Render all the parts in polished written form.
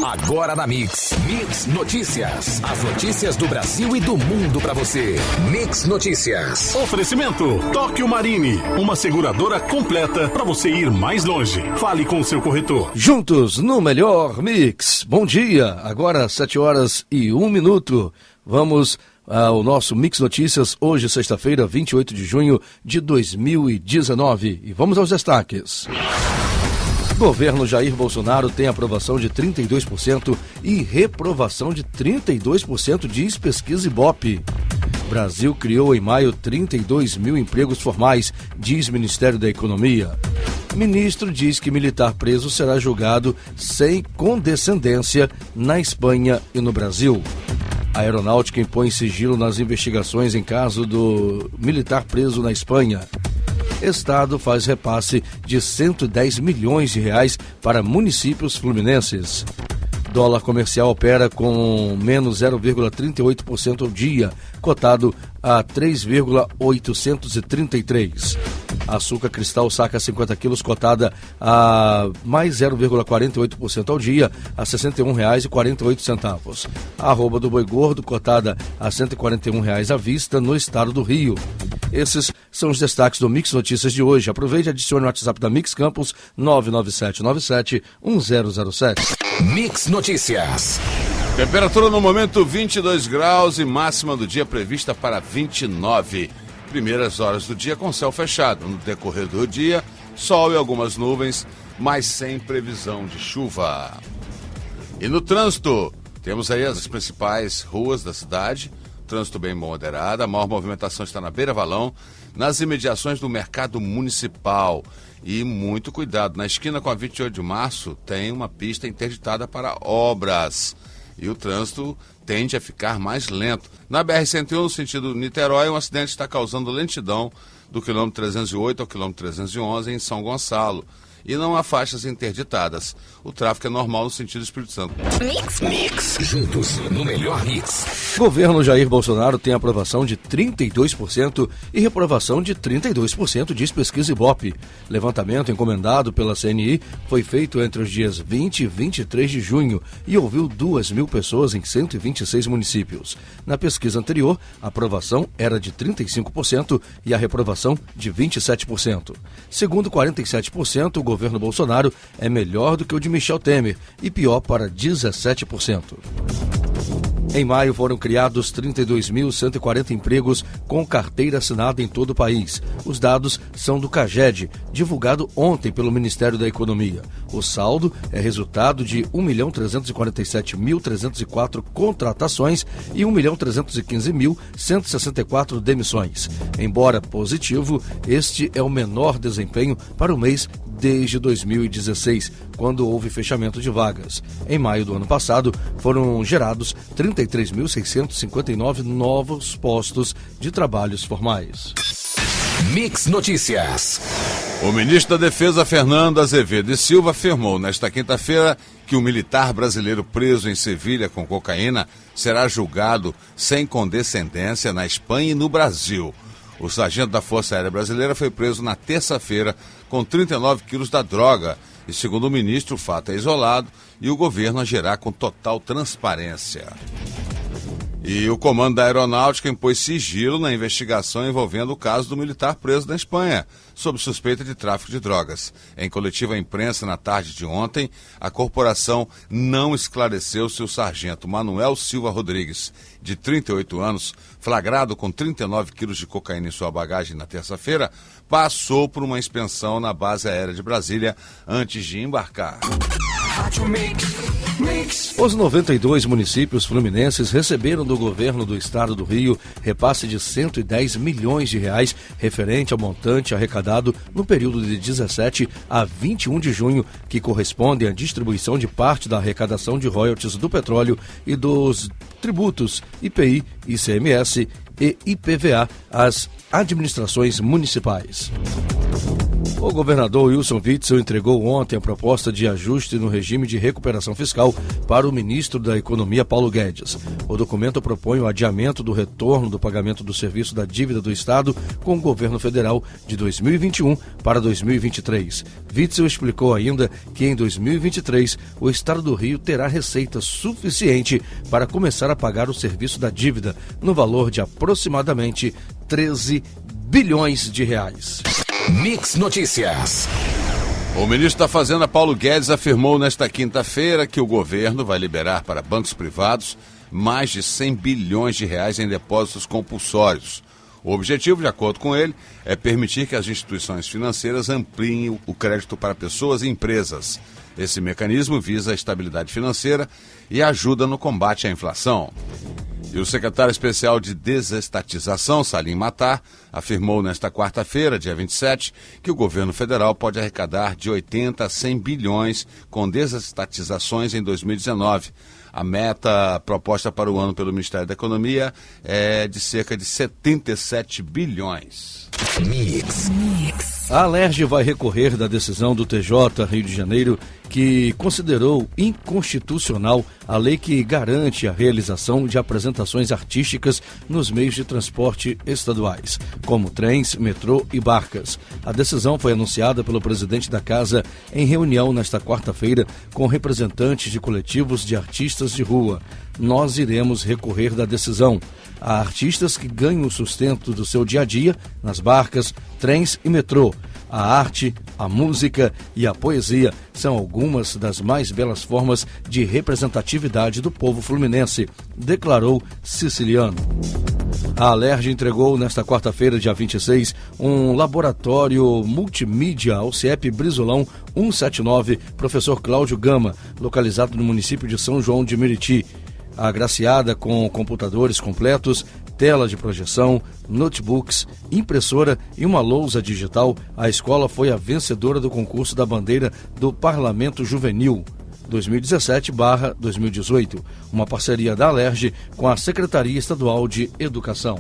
Agora na Mix Notícias. As notícias do Brasil e do mundo pra você. Mix Notícias. Oferecimento Tóquio Marine, uma seguradora completa pra você ir mais longe. Fale com o seu corretor. Juntos no melhor Mix. Bom dia, agora 7h01. Vamos ao nosso Mix Notícias, hoje sexta-feira, 28 de junho de 2019. E vamos aos destaques. Governo Jair Bolsonaro tem aprovação de 32% e reprovação de 32%, diz pesquisa Ibope. Brasil criou em maio 32 mil empregos formais, diz Ministério da Economia. Ministro diz que militar preso será julgado sem condescendência na Espanha e no Brasil. A Aeronáutica impõe sigilo nas investigações em caso do militar preso na Espanha. Estado faz repasse de 110 milhões de reais para municípios fluminenses. Dólar comercial opera com menos 0,38% ao dia, cotado a 3,833. Açúcar cristal saca 50 quilos, cotada a mais 0,48% ao dia, a R$ 61,48. A arroba do boi gordo, cotada a R$ 141 à vista no estado do Rio. Esses são os destaques do Mix Notícias de hoje. Aproveite e adicione o WhatsApp da Mix Campus 997971007. Mix Notícias. Temperatura no momento 22 graus e máxima do dia prevista para 29. Primeiras horas do dia com céu fechado. No decorrer do dia, sol e algumas nuvens, mas sem previsão de chuva. E no trânsito, temos aí as principais ruas da cidade. Trânsito bem moderado, a maior movimentação está na Beira Valão, nas imediações do Mercado Municipal. E muito cuidado, na esquina com a 28 de março tem uma pista interditada para obras. E o trânsito tende a ficar mais lento. Na BR-101, no sentido Niterói, um acidente está causando lentidão do quilômetro 308 ao quilômetro 311 em São Gonçalo. E não há faixas interditadas. O tráfego é normal no sentido Espírito Santo. Mix. Juntos no melhor Mix. Governo Jair Bolsonaro tem aprovação de 32% e reprovação de 32%, diz pesquisa Ibope. Levantamento encomendado pela CNI foi feito entre os dias 20 e 23 de junho e ouviu 2.000 pessoas em 126 municípios. Na pesquisa anterior, a aprovação era de 35% e a reprovação de 27%. Segundo 47%, o governo Bolsonaro é melhor do que o de Michel Temer e pior para 17%. Em maio foram criados 32.140 empregos com carteira assinada em todo o país. Os dados são do CAGED, divulgado ontem pelo Ministério da Economia. O saldo é resultado de 1.347.304 contratações e 1.315.164 demissões. Embora positivo, este é o menor desempenho para o mês desde 2016, quando houve fechamento de vagas. Em maio do ano passado, foram gerados 33.659 novos postos de trabalhos formais. Mix Notícias. O ministro da Defesa, Fernando Azevedo e Silva, afirmou nesta quinta-feira que o militar brasileiro preso em Sevilha com cocaína será julgado sem condescendência na Espanha e no Brasil. O sargento da Força Aérea Brasileira foi preso na terça-feira com 39 quilos da droga. E, segundo o ministro, o fato é isolado e o governo agirá com total transparência. E o comando da Aeronáutica impôs sigilo na investigação envolvendo o caso do militar preso na Espanha, sob suspeita de tráfico de drogas. Em coletiva à imprensa na tarde de ontem, a corporação não esclareceu se o sargento Manuel Silva Rodrigues, de 38 anos, flagrado com 39 quilos de cocaína em sua bagagem na terça-feira, passou por uma inspeção na base aérea de Brasília antes de embarcar. Os 92 municípios fluminenses receberam do governo do estado do Rio repasse de 110 milhões de reais referente ao montante arrecadado no período de 17 a 21 de junho, que corresponde à distribuição de parte da arrecadação de royalties do petróleo e dos tributos IPI, ICMS e IPVA às administrações municipais. O governador Wilson Witzel entregou ontem a proposta de ajuste no regime de recuperação fiscal para o ministro da Economia, Paulo Guedes. O documento propõe o adiamento do retorno do pagamento do serviço da dívida do Estado com o governo federal de 2021 para 2023. Witzel explicou ainda que em 2023 o Estado do Rio terá receita suficiente para começar a pagar o serviço da dívida no valor de aproximadamente 13 bilhões de reais. Mix Notícias. O ministro da Fazenda, Paulo Guedes, afirmou nesta quinta-feira que o governo vai liberar para bancos privados mais de 100 bilhões de reais em depósitos compulsórios. O objetivo, de acordo com ele, é permitir que as instituições financeiras ampliem o crédito para pessoas e empresas. Esse mecanismo visa a estabilidade financeira e ajuda no combate à inflação. E o secretário especial de desestatização, Salim Matar, afirmou nesta quarta-feira, dia 27, que o governo federal pode arrecadar de 80 a 100 bilhões com desestatizações em 2019. A meta proposta para o ano pelo Ministério da Economia é de cerca de 77 bilhões. Mix. A Alerj vai recorrer da decisão do TJ Rio de Janeiro, que considerou inconstitucional a lei que garante a realização de apresentações artísticas nos meios de transporte estaduais, como trens, metrô e barcas. A decisão foi anunciada pelo presidente da Casa em reunião nesta quarta-feira com representantes de coletivos de artistas de rua. Nós iremos recorrer da decisão. Há artistas que ganham o sustento do seu dia a dia nas barcas, trens e metrô. A arte, a música e a poesia são algumas das mais belas formas de representatividade do povo fluminense, declarou Siciliano. A Alerj entregou nesta quarta-feira, dia 26, um laboratório multimídia ao CIEP Brizolão 179, professor Cláudio Gama, localizado no município de São João de Meriti. Agraciada com computadores completos, tela de projeção, notebooks, impressora e uma lousa digital, a escola foi a vencedora do concurso da bandeira do Parlamento Juvenil 2017/2018, uma parceria da Alerj com a Secretaria Estadual de Educação.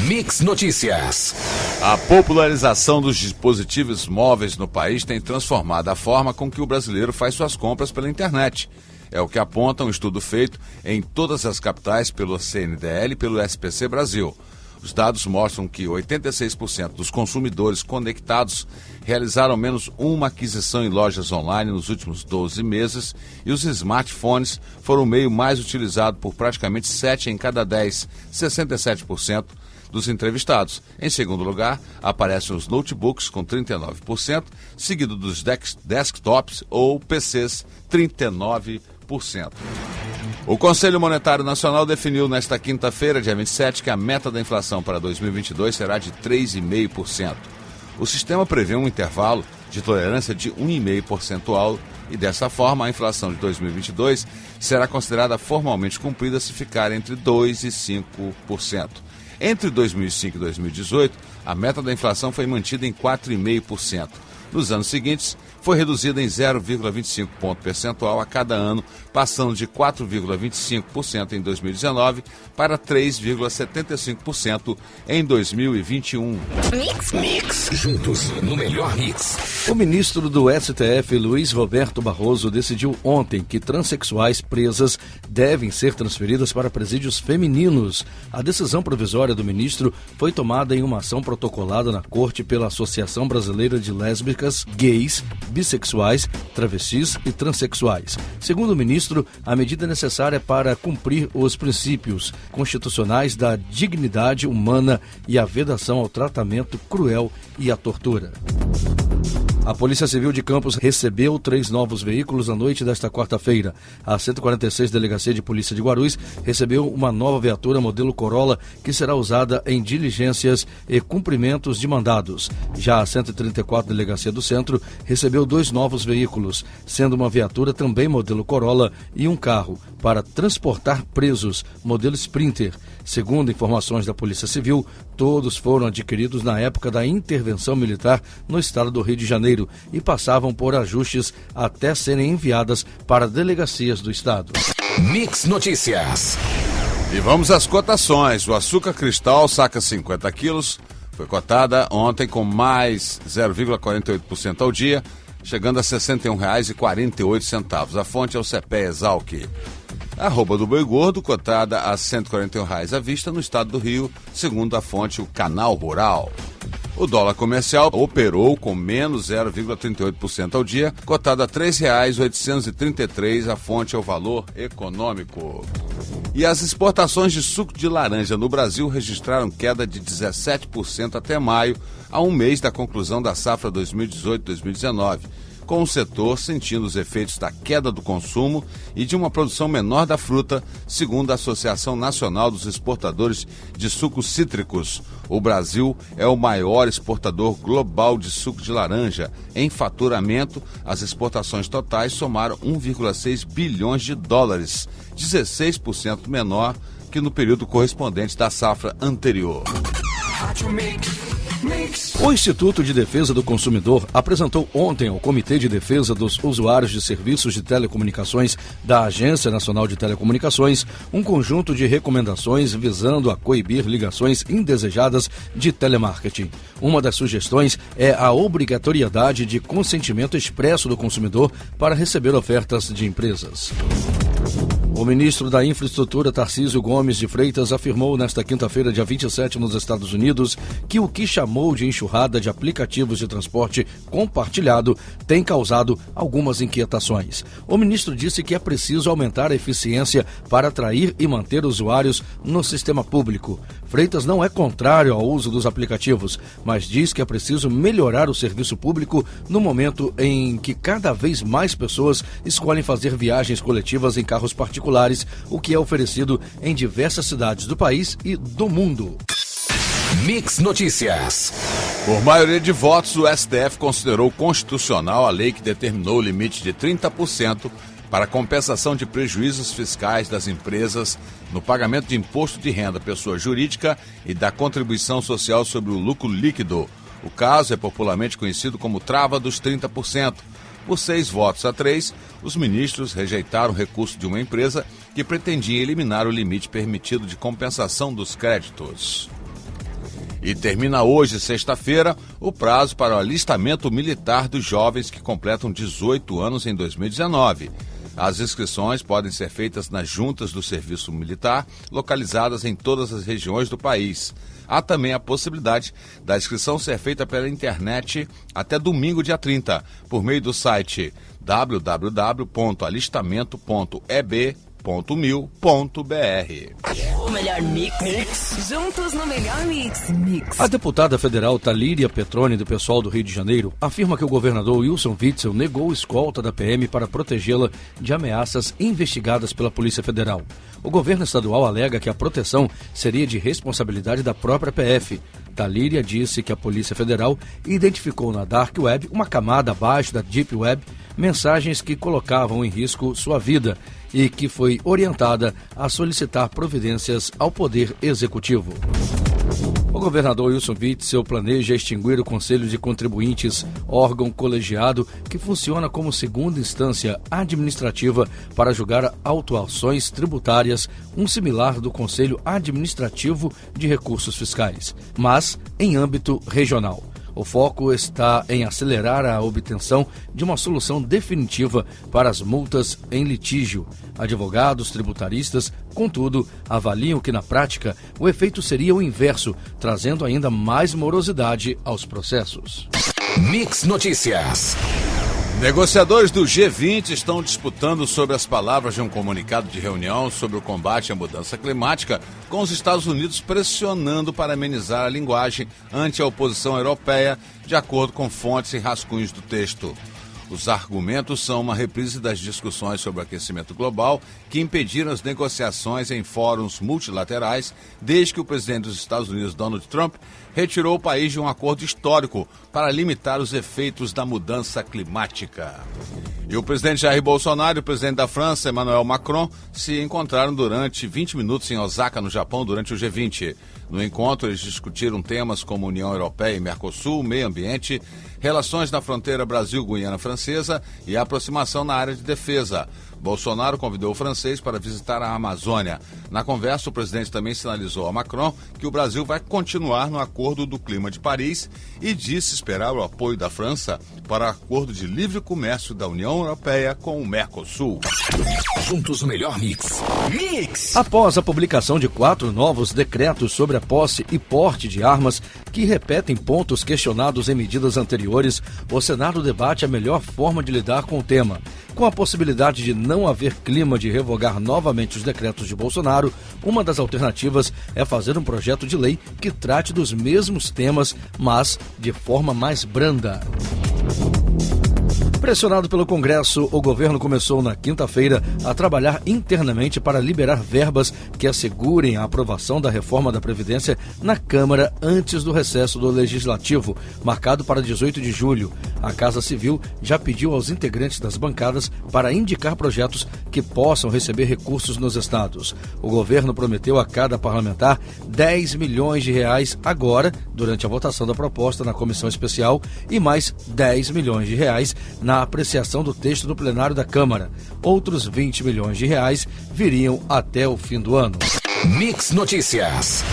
Mix Notícias. A popularização dos dispositivos móveis no país tem transformado a forma com que o brasileiro faz suas compras pela internet. É o que aponta um estudo feito em todas as capitais pelo CNDL e pelo SPC Brasil. Os dados mostram que 86% dos consumidores conectados realizaram menos uma aquisição em lojas online nos últimos 12 meses e os smartphones foram o meio mais utilizado por praticamente 7 em cada 10, 67% dos entrevistados. Em segundo lugar, aparecem os notebooks com 39%, seguido dos desktops ou PCs, 39%. O Conselho Monetário Nacional definiu nesta quinta-feira, dia 27, que a meta da inflação para 2022 será de 3,5%. O sistema prevê um intervalo de tolerância de 1,5% e, dessa forma, a inflação de 2022 será considerada formalmente cumprida se ficar entre 2% e 5%. Entre 2005 e 2018, a meta da inflação foi mantida em 4,5%. Nos anos seguintes, foi reduzida em 0,25 ponto percentual a cada ano, passando de 4,25% em 2019 para 3,75% em 2021. Mix. Juntos no melhor mix. O ministro do STF, Luiz Roberto Barroso, decidiu ontem que transexuais presas devem ser transferidas para presídios femininos. A decisão provisória do ministro foi tomada em uma ação protocolada na Corte pela Associação Brasileira de Lésbicas, Gays, Bissexuais, Travestis e Transsexuais. Segundo o ministro, a medida é necessária para cumprir os princípios constitucionais da dignidade humana e a vedação ao tratamento cruel e à tortura. A Polícia Civil de Campos recebeu 3 novos veículos na noite desta quarta-feira. A 146 Delegacia de Polícia de Guarulhos recebeu uma nova viatura modelo Corolla que será usada em diligências e cumprimentos de mandados. Já a 134 Delegacia do Centro recebeu 2 novos veículos, sendo uma viatura também modelo Corolla e um carro para transportar presos, modelo Sprinter. Segundo informações da Polícia Civil, todos foram adquiridos na época da intervenção militar no estado do Rio de Janeiro e passavam por ajustes até serem enviadas para delegacias do estado. Mix Notícias. E vamos às cotações. O açúcar cristal, saca 50 quilos, Foi cotada ontem com mais 0,48% ao dia, chegando a R$ 61,48. A fonte é o CPE Exalc. A arroba do boi gordo, cotada a R$ 141 à vista no estado do Rio, segundo a fonte o Canal Rural. O dólar comercial operou com menos 0,38% ao dia, cotado a R$ 3,833, a fonte é o Valor Econômico. E as exportações de suco de laranja no Brasil registraram queda de 17% até maio, a um mês da conclusão da safra 2018-2019. Com o setor sentindo os efeitos da queda do consumo e de uma produção menor da fruta, segundo a Associação Nacional dos Exportadores de Sucos Cítricos. O Brasil é o maior exportador global de suco de laranja. Em faturamento, as exportações totais somaram 1,6 bilhões de dólares, 16% menor que no período correspondente da safra anterior. O Instituto de Defesa do Consumidor apresentou ontem ao Comitê de Defesa dos Usuários de Serviços de Telecomunicações da Agência Nacional de Telecomunicações um conjunto de recomendações visando a coibir ligações indesejadas de telemarketing. Uma das sugestões é a obrigatoriedade de consentimento expresso do consumidor para receber ofertas de empresas. O ministro da Infraestrutura, Tarcísio Gomes de Freitas, afirmou nesta quinta-feira, dia 27, nos Estados Unidos, que o que chamou de enxurrada de aplicativos de transporte compartilhado tem causado algumas inquietações. O ministro disse que é preciso aumentar a eficiência para atrair e manter usuários no sistema público. Freitas não é contrário ao uso dos aplicativos, mas diz que é preciso melhorar o serviço público no momento em que cada vez mais pessoas escolhem fazer viagens coletivas em carros particulares, o que é oferecido em diversas cidades do país e do mundo. Mix Notícias. Por maioria de votos, o STF considerou constitucional a lei que determinou o limite de 30% para a compensação de prejuízos fiscais das empresas no pagamento de imposto de renda à pessoa jurídica e da contribuição social sobre o lucro líquido. O caso é popularmente conhecido como trava dos 30%. Por 6 votos a 3, os ministros rejeitaram o recurso de uma empresa que pretendia eliminar o limite permitido de compensação dos créditos. E termina hoje, sexta-feira, o prazo para o alistamento militar dos jovens que completam 18 anos em 2019. As inscrições podem ser feitas nas juntas do Serviço Militar, localizadas em todas as regiões do país. Há também a possibilidade da inscrição ser feita pela internet até domingo, dia 30, por meio do site www.alistamento.eb.mil.br. O melhor mix. Juntos no melhor mix. A deputada federal Talíria Petroni, do PSOL do Rio de Janeiro, afirma que o governador Wilson Witzel negou escolta da PM para protegê-la de ameaças investigadas pela Polícia Federal. O governo estadual alega que a proteção seria de responsabilidade da própria PF. Talíria disse que a Polícia Federal identificou na Dark Web, uma camada abaixo da Deep Web, mensagens que colocavam em risco sua vida e que foi orientada a solicitar providências ao Poder Executivo. O governador Wilson Witzel planeja extinguir o Conselho de Contribuintes, órgão colegiado que funciona como segunda instância administrativa para julgar autuações tributárias, um similar do Conselho Administrativo de Recursos Fiscais, mas em âmbito regional. O foco está em acelerar a obtenção de uma solução definitiva para as multas em litígio. Advogados tributaristas, contudo, avaliam que na prática o efeito seria o inverso, trazendo ainda mais morosidade aos processos. Mix Notícias. Negociadores do G20 estão disputando sobre as palavras de um comunicado de reunião sobre o combate à mudança climática, com os Estados Unidos pressionando para amenizar a linguagem ante a oposição europeia, de acordo com fontes e rascunhos do texto. Os argumentos são uma reprise das discussões sobre o aquecimento global que impediram as negociações em fóruns multilaterais desde que o presidente dos Estados Unidos, Donald Trump, retirou o país de um acordo histórico para limitar os efeitos da mudança climática. E o presidente Jair Bolsonaro e o presidente da França, Emmanuel Macron, se encontraram durante 20 minutos em Osaka, no Japão, durante o G20. No encontro, eles discutiram temas como União Europeia e Mercosul, meio ambiente, relações na fronteira Brasil-Guiana Francesa e aproximação na área de defesa. Bolsonaro convidou o francês para visitar a Amazônia. Na conversa, o presidente também sinalizou a Macron que o Brasil vai continuar no Acordo do Clima de Paris e disse esperar o apoio da França para o Acordo de Livre Comércio da União Europeia com o Mercosul. Juntos o melhor mix. Mix! Após a publicação de 4 novos decretos sobre a posse e porte de armas que repetem pontos questionados em medidas anteriores, o Senado debate a melhor forma de lidar com o tema. Com a possibilidade de não haver clima de revogar novamente os decretos de Bolsonaro, uma das alternativas é fazer um projeto de lei que trate dos mesmos temas, mas de forma mais branda. Pressionado pelo Congresso, o governo começou na quinta-feira a trabalhar internamente para liberar verbas que assegurem a aprovação da reforma da Previdência na Câmara antes do recesso do Legislativo, marcado para 18 de julho. A Casa Civil já pediu aos integrantes das bancadas para indicar projetos que possam receber recursos nos estados. O governo prometeu a cada parlamentar 10 milhões de reais agora, durante a votação da proposta na comissão especial, e mais 10 milhões de reais na apreciação do texto do plenário da Câmara. Outros 20 milhões de reais viriam até o fim do ano. Mix Notícias.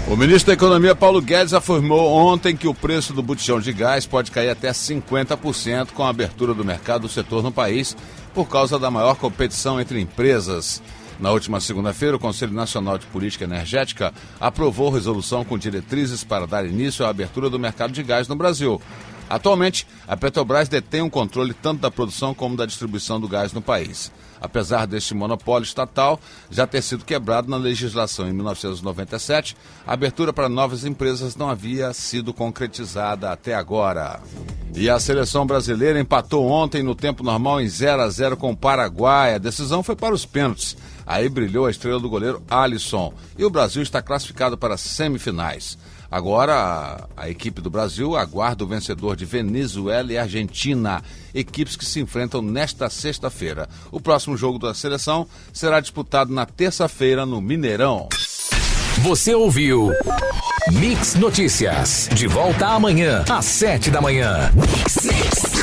O ministro da Economia, Paulo Guedes, afirmou ontem que o preço do botijão de gás pode cair até 50% com a abertura do mercado do setor no país por causa da maior competição entre empresas. Na última segunda-feira, o Conselho Nacional de Política Energética aprovou resolução com diretrizes para dar início à abertura do mercado de gás no Brasil. Atualmente, a Petrobras detém um controle tanto da produção como da distribuição do gás no país. Apesar deste monopólio estatal já ter sido quebrado na legislação em 1997, a abertura para novas empresas não havia sido concretizada até agora. E a seleção brasileira empatou ontem no tempo normal em 0-0 com o Paraguai. A decisão foi para os pênaltis. Aí brilhou a estrela do goleiro Alisson. E o Brasil está classificado para as semifinais. Agora, a equipe do Brasil aguarda o vencedor de Venezuela e Argentina, equipes que se enfrentam nesta sexta-feira. O próximo jogo da seleção será disputado na terça-feira no Mineirão. Você ouviu Mix Notícias. De volta amanhã, às 7 da manhã. Mix.